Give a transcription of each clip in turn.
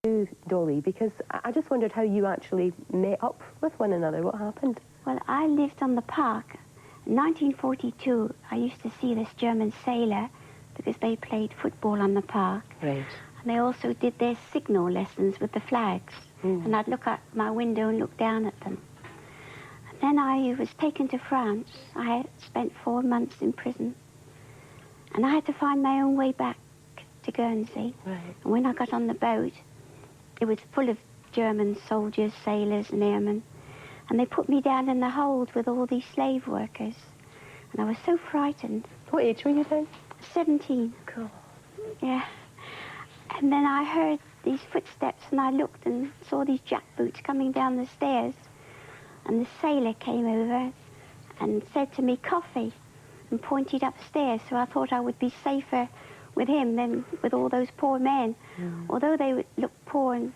you, Dolly, because I just wondered how you actually met up with one another. What happened? Well, I lived on the park. In 1942, I used to see this German sailor because they played football on the park. Right. And they also did their signal lessons with the flags. And I'd look out my window and look down at them. And then I was taken to France. I had spent 4 months in prison. And I had to find my own way back to Guernsey. Right. And when I got on the boat, it was full of German soldiers, sailors and airmen. And they put me down in the hold with all these slave workers. And I was so frightened. What age were you then? 17. Cool. Yeah. And then I heard these footsteps and I looked and saw these jackboots coming down the stairs. And the sailor came over and said to me, "Coffee," and pointed upstairs. So I thought I would be safer with him than with all those poor men. Although they looked poor and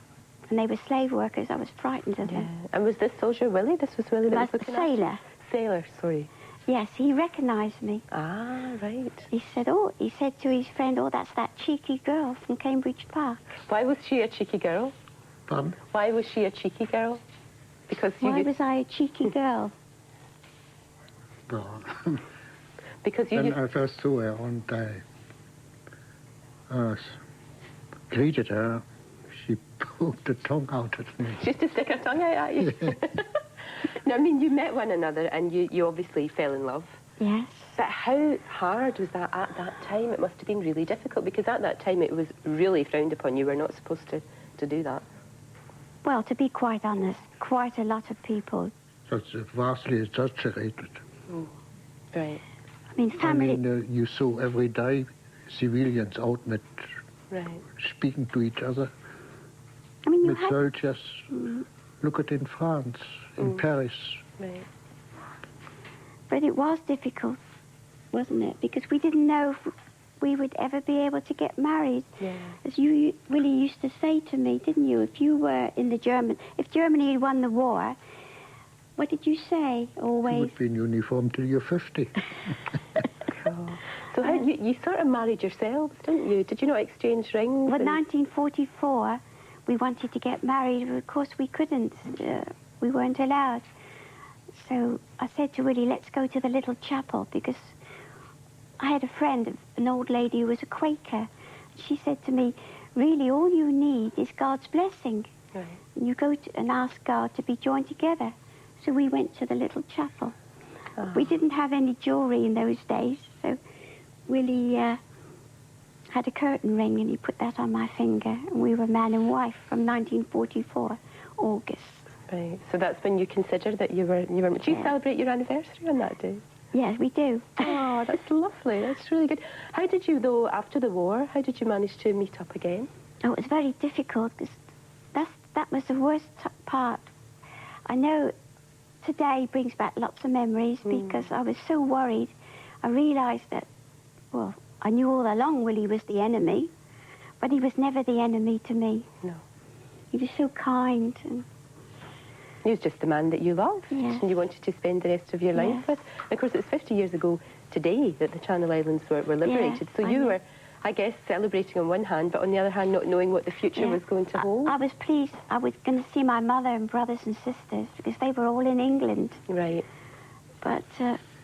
they were slave workers, I was frightened of them. And was this soldier Willie? This was Willie that was looking sailor. after? Sailor, sorry. Yes, he recognised me. Ah, right. He said to his friend, "Oh, that's that cheeky girl from Cambridge Park." Why was she a cheeky girl? Pardon? Why was she a cheeky girl? Because you... Why was I a cheeky girl? Ja. Because you... Den jeg først så her rundt, da jeg greeted her, she poked the tongue out at me. Just to stick her tongue out at you? Now, I mean, you met one another and you obviously fell in love. Yes. But how hard was that at that time? It must have been really difficult because at that time it was really frowned upon. You were not supposed to do that. Well, to be quite honest, quite a lot of people. So het vastly exaggerated. Right. I mean, family... I mean, you saw every day civilians out speaking to each other. I mean, you with soldiers. Look at in France, in Paris. Right. But it was difficult, wasn't it? Because we didn't know if we would ever be able to get married. Yeah. As you really used to say to me, didn't you? If you were in the if Germany had won the war, what did you say always? You would be in uniform till you're 50. Cool. So how, you sort of married yourselves, didn't you? Did you not exchange rings? Well, 1944, we wanted to get married, but of course we couldn't. We weren't allowed. So I said to Willie, "Let's go to the little chapel," because I had a friend, an old lady who was a Quaker. She said to me, "Really, all you need is God's blessing. Right. And you go and ask God to be joined together." So we went to the little chapel. We didn't have any jewellery in those days, so Willie had a curtain ring and he put that on my finger, and we were man and wife from 1944, August. Right. So that's when you considered that you were. Do you celebrate your anniversary on that day? Yes, we do. Oh, that's lovely. That's really good. How did you, though, after the war, how did you manage to meet up again? Oh, it was very difficult because that was the worst part. I know today brings back lots of memories because I was so worried. I realised that, well, I knew all along Willie was the enemy, but he was never the enemy to me. No. He was so kind. And he was just the man that you loved and you wanted to spend the rest of your life with. And of course, it's 50 years ago today that the Channel Islands were liberated. So you were, I guess, celebrating on one hand, but on the other hand, not knowing what the future was going to hold. I was pleased. I was going to see my mother and brothers and sisters because they were all in England. Right. But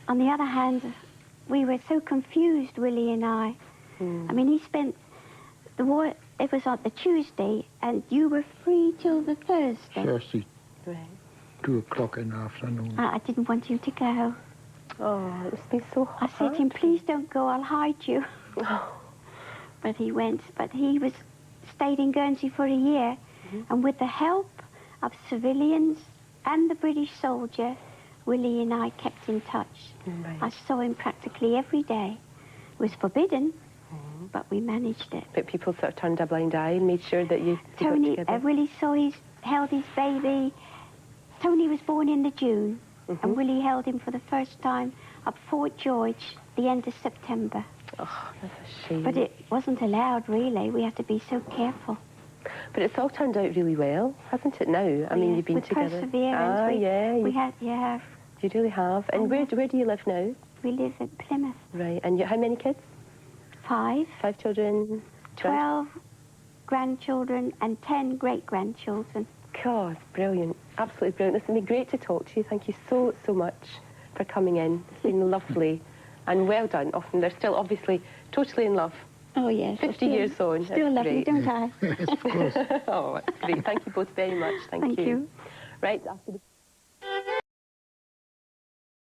on the other hand, we were so confused, Willie and I. I mean, he spent the war, it was on the Tuesday, and you were free till the Thursday. Thursday. Right. 2 o'clock in the afternoon. I didn't want you to go. Oh, it must be so hard. I said to him, "Please don't go, I'll hide you." But he went. But he stayed in Guernsey for a year, and with the help of civilians and the British soldier, Willie and I kept in touch. Right. I saw him practically every day. It was forbidden, but we managed it. But people sort of turned a blind eye and made sure that you got together. Willie held his baby. Tony was born in the June, and Willie held him for the first time at Fort George, the end of September. Oh, that's a shame. But it wasn't allowed, really. We had to be so careful. But it's all turned out really well, hasn't it now? I mean, you've been together. With perseverance. We had, You really have. And where do you live now? We live in Plymouth. Right. And how many kids? 5. 5 children? 12 grandchildren and 10 great-grandchildren. God, brilliant. Absolutely brilliant. It's been great to talk to you. Thank you so, so much for coming in. It's been lovely and well done. Often they're still obviously totally in love. Oh, yes. 50 years on. Still love me, don't I? Yes, of course. Oh, that's great. Thank you both very much. Thank you. Thank you. Right, after the...